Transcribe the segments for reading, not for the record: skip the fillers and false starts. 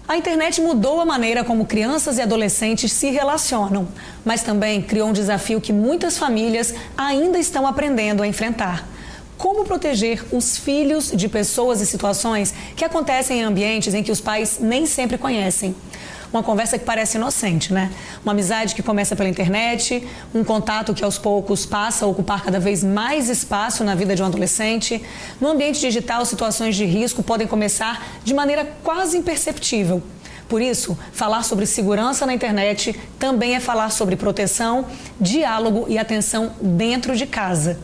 A internet mudou a maneira como crianças e adolescentes se relacionam, mas também criou um desafio que muitas famílias ainda estão aprendendo a enfrentar. Como proteger os filhos de pessoas e situações que acontecem em ambientes em que os pais nem sempre conhecem? Uma conversa que parece inocente, né? Uma amizade que começa pela internet, um contato que aos poucos passa a ocupar cada vez mais espaço na vida de um adolescente. No ambiente digital, situações de risco podem começar de maneira quase imperceptível. Por isso, falar sobre segurança na internet também é falar sobre proteção, diálogo e atenção dentro de casa.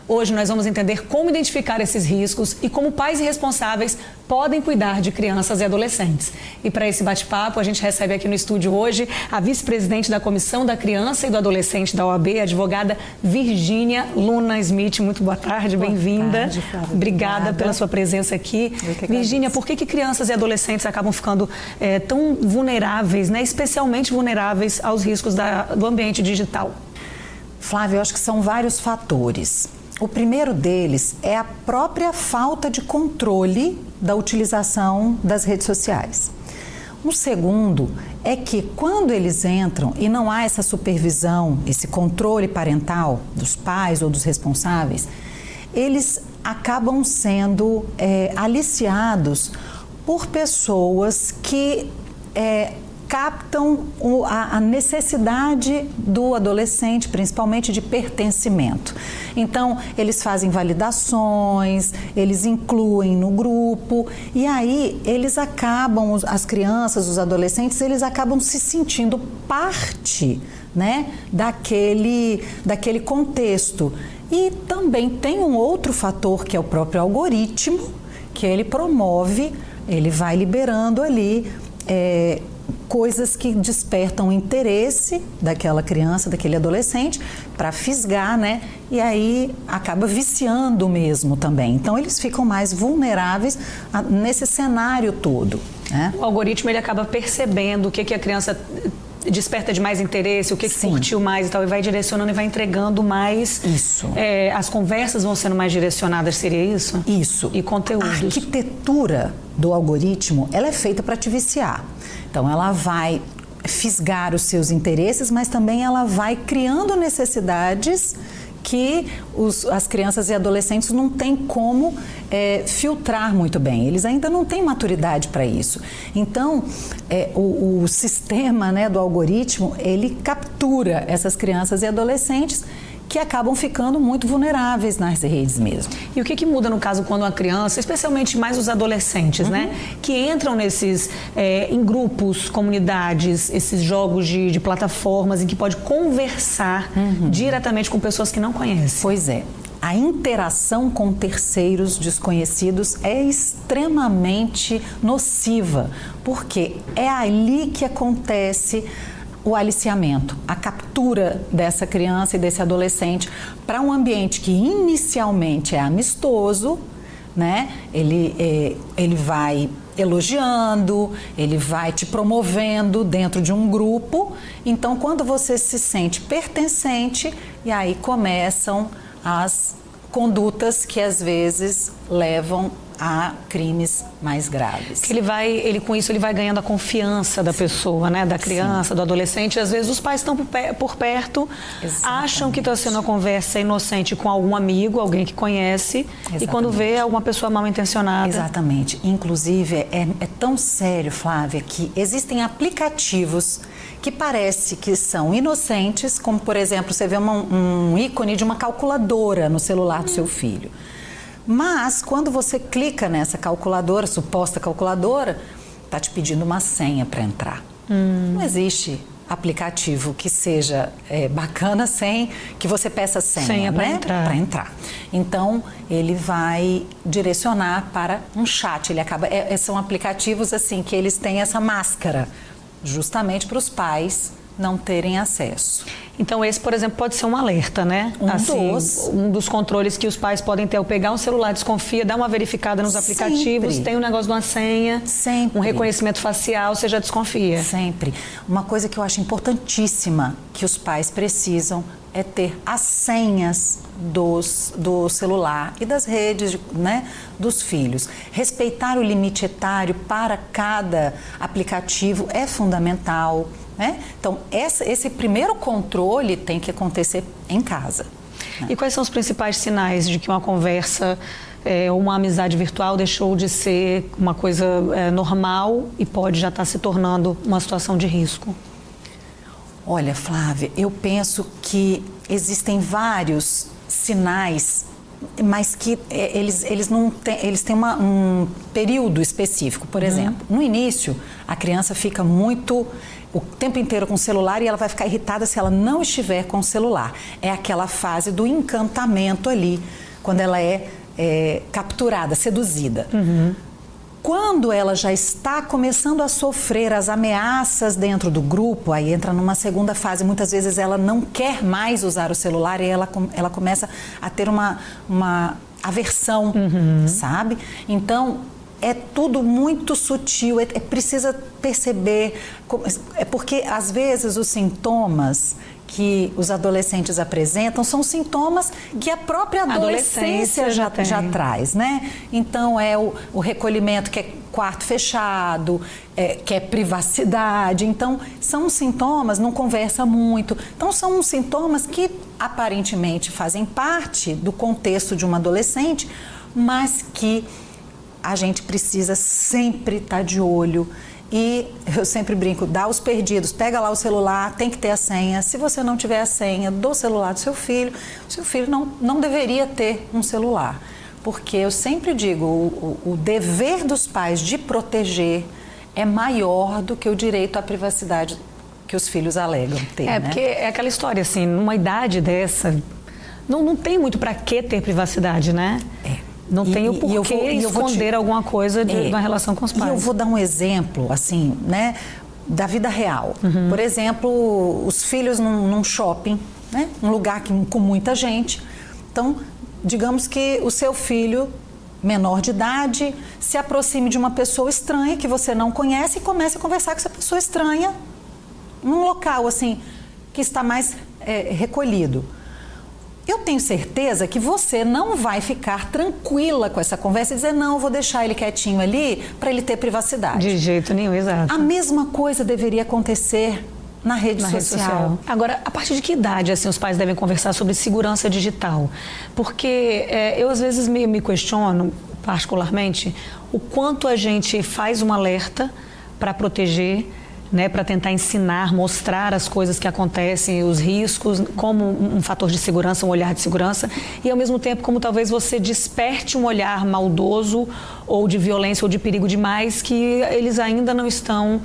Hoje nós vamos entender como identificar esses riscos e como pais e responsáveis podem cuidar de crianças e adolescentes. E para esse bate-papo, a gente recebe aqui no estúdio hoje a vice-presidente da Comissão da Criança e do Adolescente da OAB, a advogada Virgínia Luna Smith. Muito boa tarde, bem-vinda. Boa tarde, Flávia. Obrigada pela sua presença aqui. Virgínia, por que crianças e adolescentes acabam ficando tão vulneráveis, né? Especialmente vulneráveis aos riscos do ambiente digital? Flávia, eu acho que são vários fatores. O primeiro deles é a própria falta de controle da utilização das redes sociais. O segundo é que quando eles entram e não há essa supervisão, esse controle parental dos pais ou dos responsáveis, eles acabam sendo aliciados por pessoas que captam a necessidade do adolescente, principalmente de pertencimento. Então, eles fazem validações, eles incluem no grupo e aí eles acabam, as crianças, os adolescentes, eles acabam se sentindo parte, né, daquele contexto. E também tem um outro fator que é o próprio algoritmo, que ele promove, ele vai liberando ali coisas que despertam o interesse daquela criança, daquele adolescente, para fisgar, né? E aí acaba viciando mesmo também. Então, eles ficam mais vulneráveis nesse cenário todo, né? O algoritmo, ele acaba percebendo o que a criança desperta de mais interesse, o que curtiu mais e tal, e vai direcionando e vai entregando mais. Isso. As conversas vão sendo mais direcionadas, seria isso? Isso. E conteúdos. A arquitetura do algoritmo, ela é feita para te viciar. Então, ela vai fisgar os seus interesses, mas também ela vai criando necessidades que as crianças e adolescentes não têm como filtrar muito bem. Eles ainda não têm maturidade para isso. Então, o sistema, né, do algoritmo, ele captura essas crianças e adolescentes que acabam ficando muito vulneráveis nas redes mesmo. E o que muda no caso quando uma criança, especialmente mais os adolescentes, né, que entram em grupos, comunidades, esses jogos de plataformas em que pode conversar diretamente com pessoas que não conhecem? Pois é. A interação com terceiros desconhecidos é extremamente nociva, porque é ali que acontece o aliciamento, a captura dessa criança e desse adolescente para um ambiente que inicialmente é amistoso, né? Ele vai elogiando, ele vai te promovendo dentro de um grupo. Então, quando você se sente pertencente, e aí começam as condutas que às vezes levam a crimes mais graves. Que com isso ele vai ganhando a confiança da pessoa, né, da criança, do adolescente. E às vezes os pais estão por perto, acham que está sendo uma conversa inocente com algum amigo, alguém que conhece, e quando vê é alguma pessoa mal intencionada. Exatamente. Inclusive é tão sério, Flávia, que existem aplicativos que parece que são inocentes, como por exemplo, você vê um ícone de uma calculadora no celular do seu filho. Mas, quando você clica nessa calculadora, suposta calculadora, está te pedindo uma senha para entrar. Não existe aplicativo que seja bacana sem que você peça senha para né? entrar. Entrar. Então, ele vai direcionar para um chat. São aplicativos assim que eles têm essa máscara, justamente para os pais não terem acesso. Então, esse, por exemplo, pode ser um alerta, né? Um dos controles que os pais podem ter ao pegar um celular, desconfia, dá uma verificada nos aplicativos, Sempre. tem um negócio de uma senha, Sempre. um reconhecimento facial, você já desconfia. Sempre. Uma coisa que eu acho importantíssima que os pais precisam é ter as senhas do celular e das redes, né, dos filhos. Respeitar o limite etário para cada aplicativo é fundamental, né? Então, esse primeiro controle tem que acontecer em casa. Né? E quais são os principais sinais de que uma conversa, uma amizade virtual deixou de ser uma coisa normal e pode já estar se tornando uma situação de risco? Olha, Flávia, eu penso que existem vários sinais, mas que eles têm um período específico. Por exemplo, no início, a criança fica o tempo inteiro com o celular e ela vai ficar irritada se ela não estiver com o celular. É aquela fase do encantamento ali, quando ela é capturada, seduzida. Quando ela já está começando a sofrer as ameaças dentro do grupo, aí entra numa segunda fase. Muitas vezes ela não quer mais usar o celular e ela começa a ter uma aversão, sabe? Então, é tudo muito sutil, precisa perceber. É porque, às vezes, os sintomas que os adolescentes apresentam são sintomas que a própria adolescência já traz, né? Então, é o recolhimento, que é quarto fechado, que é privacidade. Então, são sintomas, não conversa muito. Então, são sintomas que aparentemente fazem parte do contexto de uma adolescente, mas que a gente precisa sempre estar de olho. E eu sempre brinco, dá os perdidos, pega lá o celular, tem que ter a senha. Se você não tiver a senha do celular do seu filho não deveria ter um celular. Porque eu sempre digo, o dever dos pais de proteger é maior do que o direito à privacidade que os filhos alegam ter, né? Porque é aquela história, assim, numa idade dessa, não tem muito para que ter privacidade, né? Não tem o porquê esconder alguma coisa na relação com os pais. E eu vou dar um exemplo, assim, né, da vida real. Por exemplo, os filhos num shopping, né, um lugar com muita gente. Então, digamos que o seu filho, menor de idade, se aproxime de uma pessoa estranha que você não conhece e comece a conversar com essa pessoa estranha num local, assim, que está mais recolhido. Eu tenho certeza que você não vai ficar tranquila com essa conversa e dizer, não, eu vou deixar ele quietinho ali para ele ter privacidade. De jeito nenhum, exato. A mesma coisa deveria acontecer na rede social. Agora, a partir de que idade assim, os pais devem conversar sobre segurança digital? Porque eu às vezes me questiono, particularmente, o quanto a gente faz um alerta para proteger, né, para tentar ensinar, mostrar as coisas que acontecem, os riscos, como um fator de segurança, um olhar de segurança, e ao mesmo tempo como talvez você desperte um olhar maldoso ou de violência ou de perigo demais que eles ainda não estão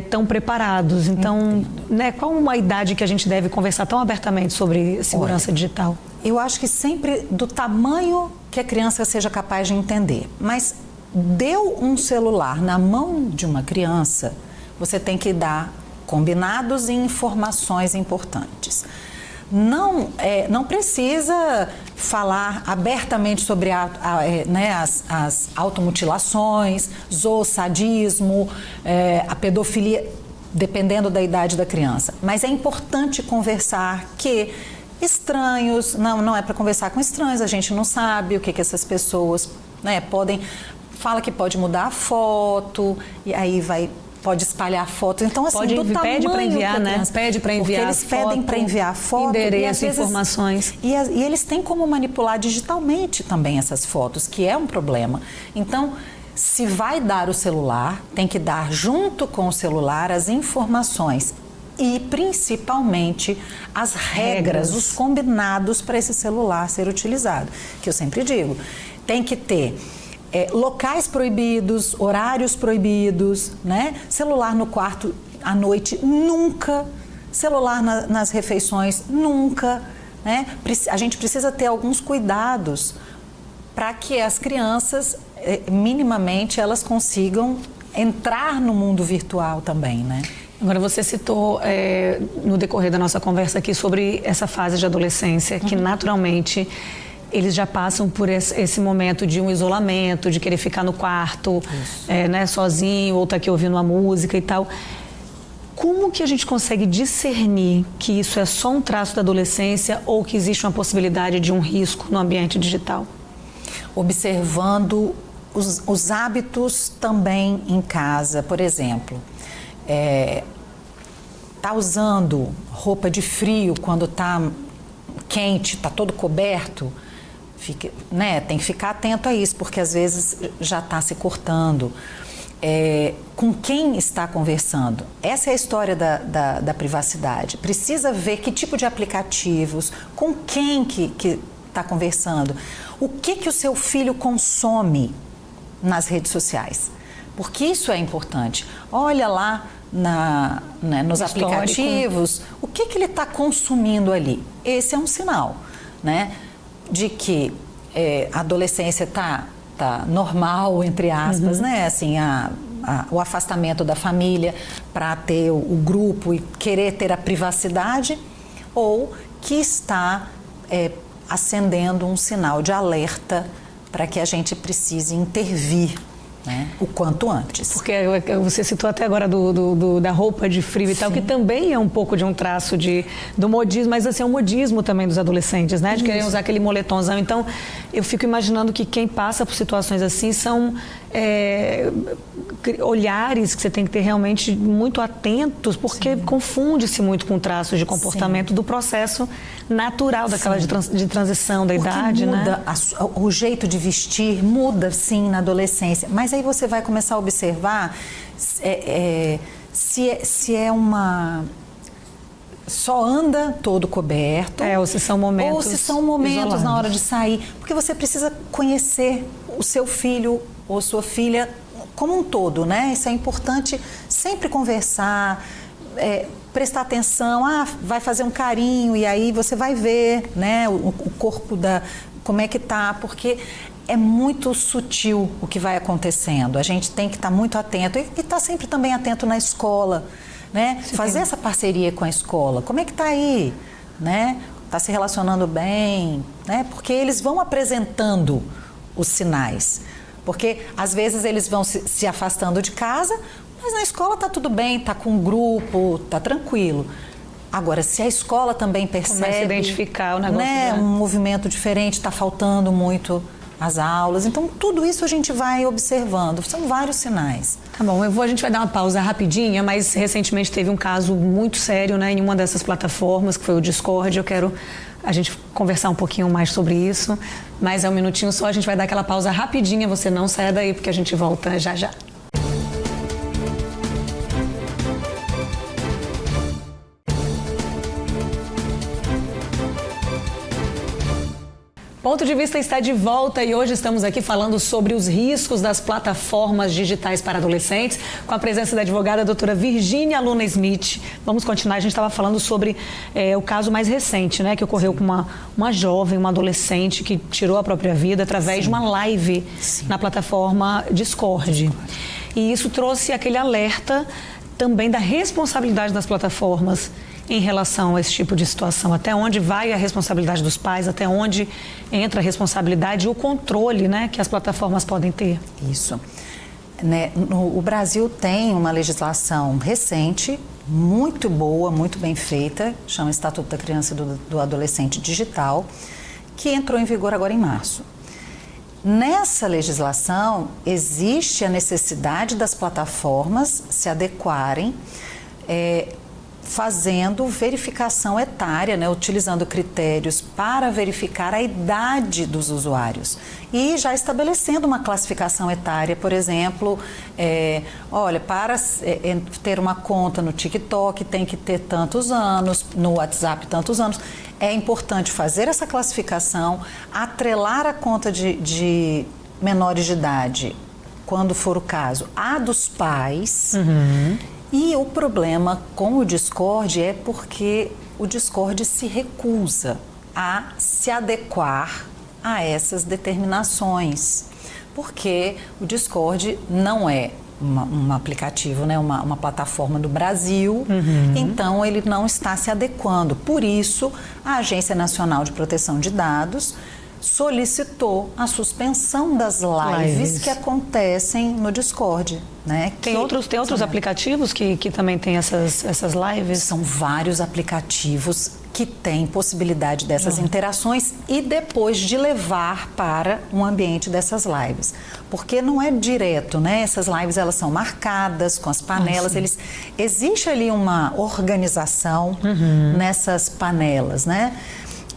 tão preparados. Então, né, qual uma idade que a gente deve conversar tão abertamente sobre segurança digital? Eu acho que sempre do tamanho que a criança seja capaz de entender. Mas deu um celular na mão de uma criança, você tem que dar combinados e informações importantes. Não precisa falar abertamente sobre as automutilações, zoosadismo, a pedofilia, dependendo da idade da criança. Mas é importante conversar que estranhos, não é para conversar com estranhos, a gente não sabe o que essas pessoas, né, podem... Fala que pode mudar a foto, e aí pode espalhar fotos. Então, assim, pede para enviar, né? Pede para enviar porque eles pedem para enviar foto, endereço, informações. E eles têm como manipular digitalmente também essas fotos, que é um problema. Então, se vai dar o celular, tem que dar junto com o celular as informações e, principalmente, as regras, os combinados para esse celular ser utilizado. Que eu sempre digo, tem que ter... locais proibidos, horários proibidos, né? Celular no quarto à noite, nunca. Celular nas refeições, nunca. Né? A gente precisa ter alguns cuidados para que as crianças, minimamente, elas consigam entrar no mundo virtual também, né? Agora, você citou no decorrer da nossa conversa aqui sobre essa fase de adolescência, que naturalmente eles já passam por esse momento de um isolamento, de querer ficar no quarto, né, sozinho, ou estar aqui ouvindo uma música e tal. Como que a gente consegue discernir que isso é só um traço da adolescência ou que existe uma possibilidade de um risco no ambiente digital? Observando os hábitos também em casa, por exemplo. Tá usando roupa de frio quando tá quente, tá todo coberto, tem que ficar atento a isso, porque às vezes já está se cortando. Com quem está conversando? Essa é a história da privacidade. Precisa ver que tipo de aplicativos, com quem que está conversando. O que o seu filho consome nas redes sociais? Porque isso é importante. Olha lá nos aplicativos, o que ele está consumindo ali. Esse é um sinal, né, de que a adolescência está normal, entre aspas, né, assim, o afastamento da família para ter o grupo e querer ter a privacidade, ou que está acendendo um sinal de alerta para que a gente precise intervir, né, o quanto antes. Porque você citou até agora da roupa de frio e tal, que também é um pouco de um traço do modismo, mas assim, é um modismo também dos adolescentes, né? De querer usar aquele moletomzão. Então, eu fico imaginando que quem passa por situações assim são olhares que você tem que ter realmente muito atentos, porque confunde-se muito com traços de comportamento do processo natural daquela de transição da idade, muda, né? O jeito de vestir muda, sim, na adolescência. Mas aí você vai começar a observar se é uma... só anda todo coberto. Ou se são momentos Ou se são momentos isolados. na hora de sair. Porque você precisa conhecer o seu filho ou sua filha como um todo, né? Isso é importante, sempre conversar, prestar atenção. Vai fazer um carinho e aí você vai ver, né, o corpo como é que tá, porque é muito sutil o que vai acontecendo. A gente tem que estar muito atento e estar sempre também atento na escola, né? Fazer essa parceria com a escola. Como é que tá aí, né? Tá se relacionando bem, né? Porque eles vão apresentando os sinais. Porque às vezes eles vão se afastando de casa, mas na escola tá tudo bem, tá com um grupo, tá tranquilo. Agora, se a escola também percebe... Começa a identificar o negócio, né, um movimento diferente, está faltando muito as aulas. Então, tudo isso a gente vai observando. São vários sinais. Tá bom, a gente vai dar uma pausa rapidinha, mas recentemente teve um caso muito sério, né, em uma dessas plataformas, que foi o Discord. Eu quero a gente conversar um pouquinho mais sobre isso, mas é um minutinho só, a gente vai dar aquela pausa rapidinha. Você não saia daí, porque a gente volta já já. Ponto de Vista está de volta e hoje estamos aqui falando sobre os riscos das plataformas digitais para adolescentes, com a presença da advogada doutora Virgínia Luna Smith. Vamos continuar, a gente estava falando sobre o caso mais recente, né, que ocorreu com uma jovem, uma adolescente que tirou a própria vida através de uma live na plataforma Discord. E isso trouxe aquele alerta também da responsabilidade das plataformas em relação a esse tipo de situação. Até onde vai a responsabilidade dos pais, até onde entra a responsabilidade e o controle, né, que as plataformas podem ter. Isso. Né, o Brasil tem uma legislação recente, muito boa, muito bem feita, chama Estatuto da Criança e do Adolescente Digital, que entrou em vigor agora em março. Nessa legislação, existe a necessidade das plataformas se adequarem, fazendo verificação etária, né, utilizando critérios para verificar a idade dos usuários e já estabelecendo uma classificação etária, por exemplo, olha, para ter uma conta no TikTok tem que ter tantos anos, no WhatsApp tantos anos. É importante fazer essa classificação, atrelar a conta de menores de idade, quando for o caso, a dos pais. E o problema com o Discord é porque o Discord se recusa a se adequar a essas determinações, porque o Discord não é um aplicativo, né, uma plataforma do Brasil, então ele não está se adequando. Por isso, a Agência Nacional de Proteção de Dados solicitou a suspensão das lives que acontecem no Discord, né? Tem outros aplicativos que também têm essas lives? São vários aplicativos que têm possibilidade dessas interações e depois de levar para um ambiente dessas lives. Porque não é direto, né? Essas lives, elas são marcadas com as panelas, existe ali uma organização nessas panelas, né?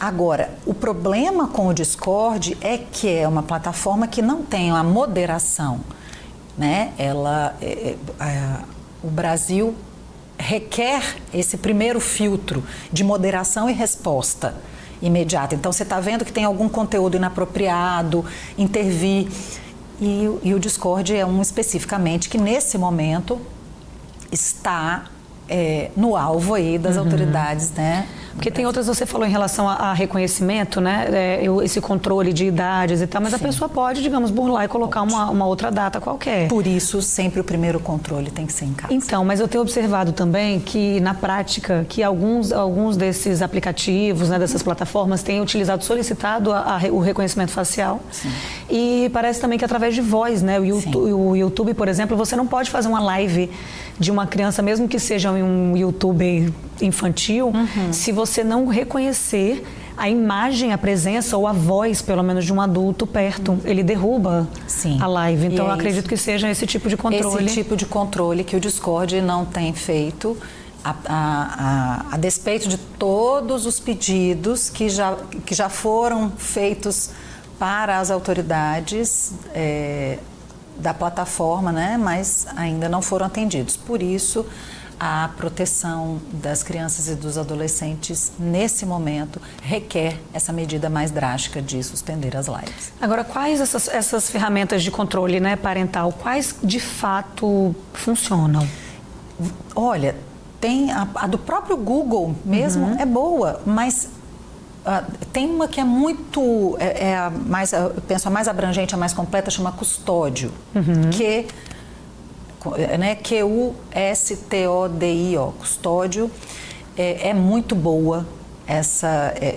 Agora, o problema com o Discord é que é uma plataforma que não tem a moderação, né? O Brasil requer esse primeiro filtro de moderação e resposta imediata. Então, você está vendo que tem algum conteúdo inapropriado, intervir. E o Discord é um especificamente que, nesse momento, está no alvo aí das autoridades, né? Porque tem outras, você falou em relação a reconhecimento, né? Esse controle de idades e tal, mas a pessoa pode, digamos, burlar e colocar uma outra data qualquer. Por isso, sempre o primeiro controle tem que ser em casa. Então, mas eu tenho observado também que, na prática, que alguns desses aplicativos, né, dessas plataformas, têm solicitado o reconhecimento facial. Sim. E parece também que através de voz, né? O YouTube, por exemplo, você não pode fazer uma live de uma criança, mesmo que seja um YouTube infantil, se você não reconhecer a imagem, a presença ou a voz, pelo menos, de um adulto perto, ele derruba a live. Então, eu acredito que seja esse tipo de controle. Esse tipo de controle que o Discord não tem feito, a despeito de todos os pedidos que já foram feitos para as autoridades da plataforma, né? Mas ainda não foram atendidos. Por isso, a proteção das crianças e dos adolescentes, nesse momento, requer essa medida mais drástica de suspender as lives. Agora, quais essas ferramentas de controle, né, parental, quais de fato funcionam? Olha, tem a do próprio Google mesmo, é boa, mas tem uma que é muito, eu penso, a mais abrangente, a mais completa, chama Custódio, Q-U-S-T-O-D-I-O, Custódio, é muito boa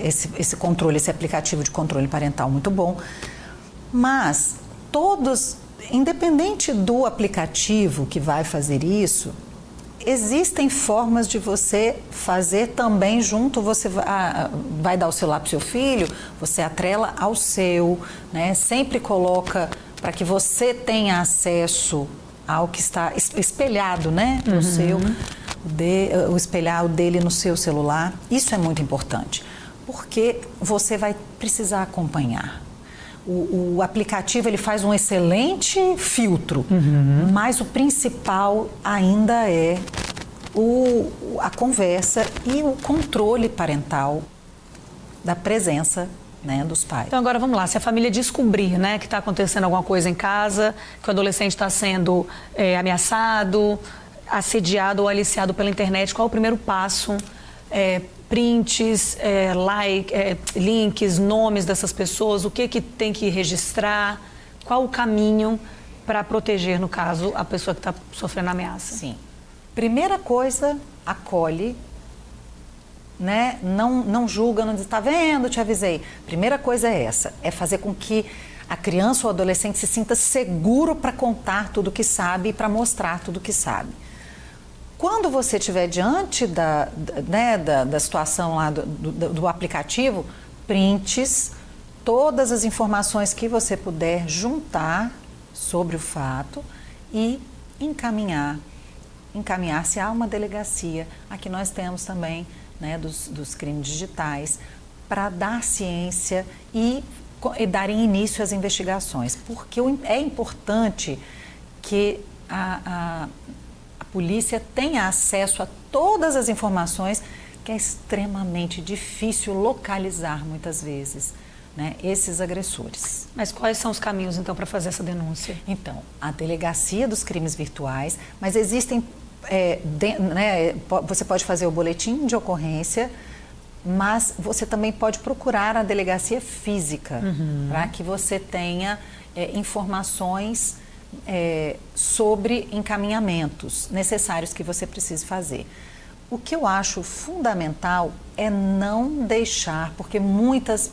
esse controle, esse aplicativo de controle parental, muito bom, mas independente do aplicativo que vai fazer isso, existem formas de você fazer também junto, você vai dar o celular para o seu filho, você atrela ao seu, né? Sempre coloca para que você tenha acesso ao que está espelhado, né, no seu, espelhar o dele no seu celular. Isso é muito importante, porque você vai precisar acompanhar. O aplicativo, ele faz um excelente filtro, mas o principal ainda é a conversa e o controle parental da presença, né, dos pais. Então, agora vamos lá, se a família descobrir, né, que está acontecendo alguma coisa em casa, que o adolescente está sendo ameaçado, assediado ou aliciado pela internet, qual é o primeiro passo? Prints, links, nomes dessas pessoas, o que tem que registrar, qual o caminho para proteger, no caso, a pessoa que está sofrendo ameaça? Sim. Primeira coisa, acolhe, né? Não julga, não diz, tá vendo, te avisei. Primeira coisa é essa, é fazer com que a criança ou adolescente se sinta seguro para contar tudo que sabe e para mostrar tudo que sabe. Quando você estiver diante da situação lá do aplicativo, prints, todas as informações que você puder juntar sobre o fato e encaminhar-se a uma delegacia. Aqui nós temos também, né, dos crimes digitais, para dar ciência e darem início às investigações. Porque é importante que a polícia tenha acesso a todas as informações, que é extremamente difícil localizar muitas vezes, né, esses agressores. Mas quais são os caminhos, então, para fazer essa denúncia? Então, a Delegacia dos Crimes Virtuais, mas existem, você pode fazer o boletim de ocorrência, mas você também pode procurar a delegacia física, para que você tenha informações sobre encaminhamentos necessários que você precise fazer. O que eu acho fundamental é não deixar, porque muitas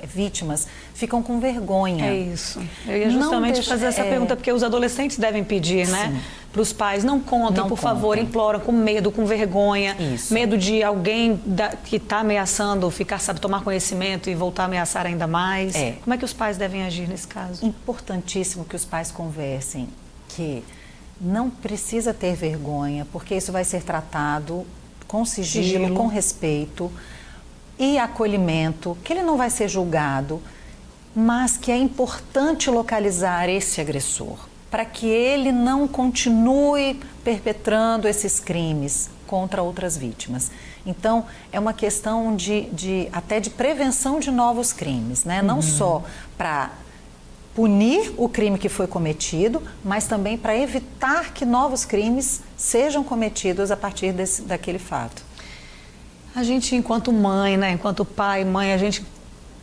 vítimas ficam com vergonha. É isso. Eu ia justamente fazer essa pergunta, porque os adolescentes devem pedir, né, para os pais, não contem, por favor, imploram, com medo, com vergonha, medo de alguém que está ameaçando ficar, sabe, tomar conhecimento e voltar a ameaçar ainda mais. Como é que os pais devem agir nesse caso? Importantíssimo que os pais conversem, que não precisa ter vergonha, porque isso vai ser tratado com sigilo, com respeito e acolhimento, que ele não vai ser julgado, mas que é importante localizar esse agressor, para que ele não continue perpetrando esses crimes contra outras vítimas. Então, é uma questão até de prevenção de novos crimes, né? Não só para punir o crime que foi cometido, mas também para evitar que novos crimes sejam cometidos a partir daquele fato. A gente, enquanto mãe, né, enquanto pai, mãe, a gente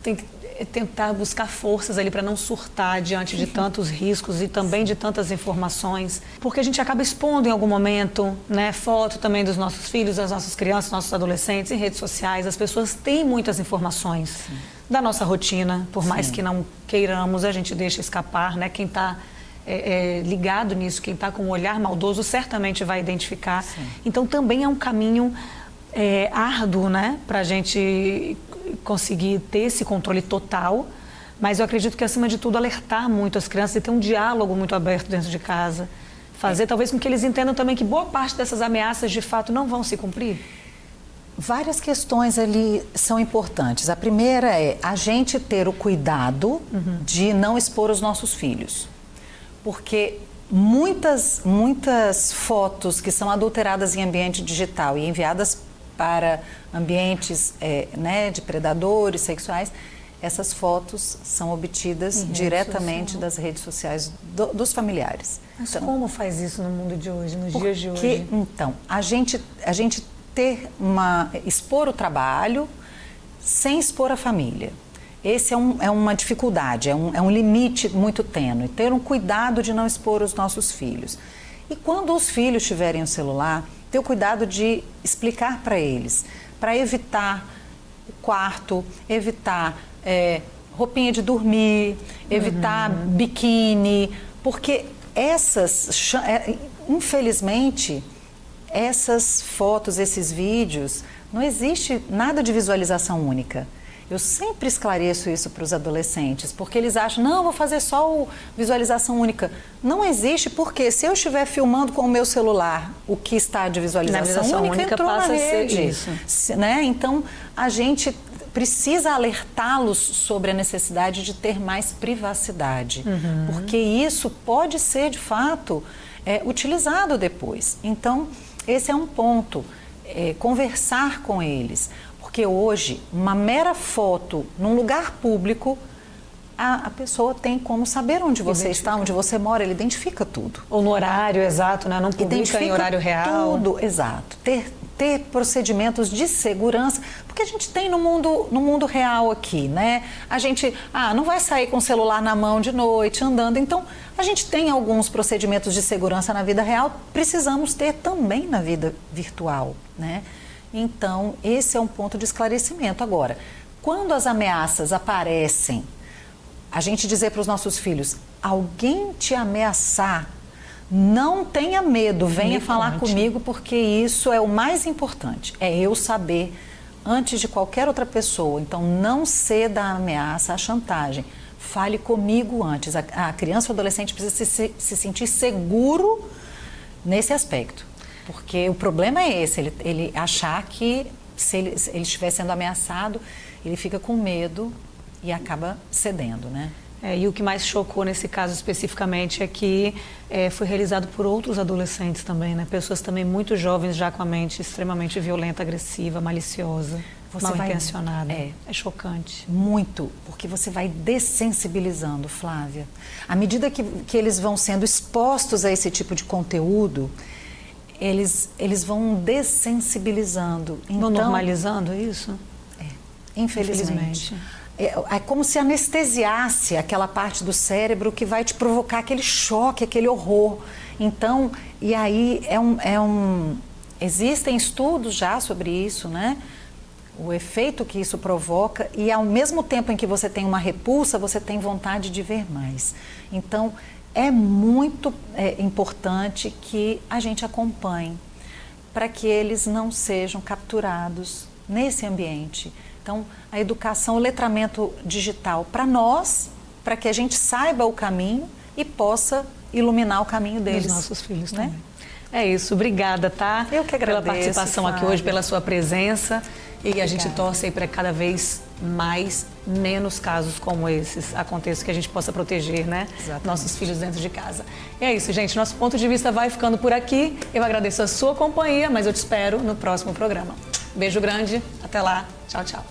tem que tentar buscar forças ali para não surtar diante de tantos riscos e também de tantas informações, porque a gente acaba expondo em algum momento, né, foto também dos nossos filhos, das nossas crianças, nossos adolescentes em redes sociais. As pessoas têm muitas informações da nossa rotina, por mais que não queiramos, a gente deixa escapar, né? Quem está ligado nisso, quem está com um olhar maldoso, certamente vai identificar. Então também é um caminho árduo, né, para a gente conseguir ter esse controle total, mas eu acredito que, acima de tudo, alertar muito as crianças e ter um diálogo muito aberto dentro de casa, fazer talvez com que eles entendam também que boa parte dessas ameaças de fato não vão se cumprir. Várias questões ali são importantes. A primeira é a gente ter o cuidado de não expor os nossos filhos, porque muitas fotos que são adulteradas em ambiente digital e enviadas para ambientes né, de predadores sexuais, essas fotos são obtidas diretamente das redes sociais dos familiares. Mas então, como faz isso no mundo de hoje, nos dias de hoje? Então, a gente expor o trabalho sem expor a família. Esse é uma dificuldade, é um limite muito tênue. Ter um cuidado de não expor os nossos filhos. E quando os filhos tiverem o celular, ter o cuidado de explicar para eles, para evitar o quarto, evitar roupinha de dormir, evitar biquíni, porque infelizmente, essas fotos, esses vídeos, não existe nada de visualização única. Eu sempre esclareço isso para os adolescentes, porque eles acham, não, vou fazer só visualização única. Não existe, porque se eu estiver filmando com o meu celular o que está de visualização única entrou na rede. Né? Então, a gente precisa alertá-los sobre a necessidade de ter mais privacidade, porque isso pode ser, de fato, utilizado depois. Então, esse é um ponto, conversar com eles. Porque hoje, uma mera foto num lugar público, a pessoa tem como saber onde você está, onde você mora, ele identifica tudo. Ou no horário exato, né? Não publica em horário real. Tudo, exato. Ter procedimentos de segurança, porque a gente tem no mundo real aqui, né? A gente não vai sair com o celular na mão de noite, andando. Então, a gente tem alguns procedimentos de segurança na vida real, precisamos ter também na vida virtual, né? Então, esse é um ponto de esclarecimento. Agora, quando as ameaças aparecem, a gente dizer para os nossos filhos, alguém te ameaçar, não tenha medo, venha falar comigo, porque isso é o mais importante, é eu saber antes de qualquer outra pessoa. Então, não ceda à ameaça, à chantagem. Fale comigo antes. A criança ou adolescente precisa se sentir seguro nesse aspecto. Porque o problema é esse, ele achar que se ele estiver sendo ameaçado, ele fica com medo e acaba cedendo, né? E o que mais chocou nesse caso especificamente é que foi realizado por outros adolescentes também, né? Pessoas também muito jovens, já com a mente extremamente violenta, agressiva, maliciosa, mal intencionada. É chocante. Muito, porque você vai dessensibilizando, Flávia. À medida que eles vão sendo expostos a esse tipo de conteúdo, eles vão dessensibilizando. Então, normalizando isso? Infelizmente. é como se anestesiasse aquela parte do cérebro que vai te provocar aquele choque, aquele horror. Então, e aí existem estudos já sobre isso, né? O efeito que isso provoca, e ao mesmo tempo em que você tem uma repulsa, você tem vontade de ver mais. Então, é muito importante que a gente acompanhe para que eles não sejam capturados nesse ambiente. Então, a educação, o letramento digital para nós, para que a gente saiba o caminho e possa iluminar o caminho deles. Dos nossos filhos, né? também. É isso, obrigada, tá? Eu que agradeço, pela participação aqui hoje, pela sua presença. E a gente torce aí para cada vez menos casos como esses aconteçam, que a gente possa proteger, né? Exatamente. Nossos filhos dentro de casa. E é isso, gente. Nosso ponto de vista vai ficando por aqui. Eu agradeço a sua companhia, mas eu te espero no próximo programa. Beijo grande, até lá. Tchau, tchau.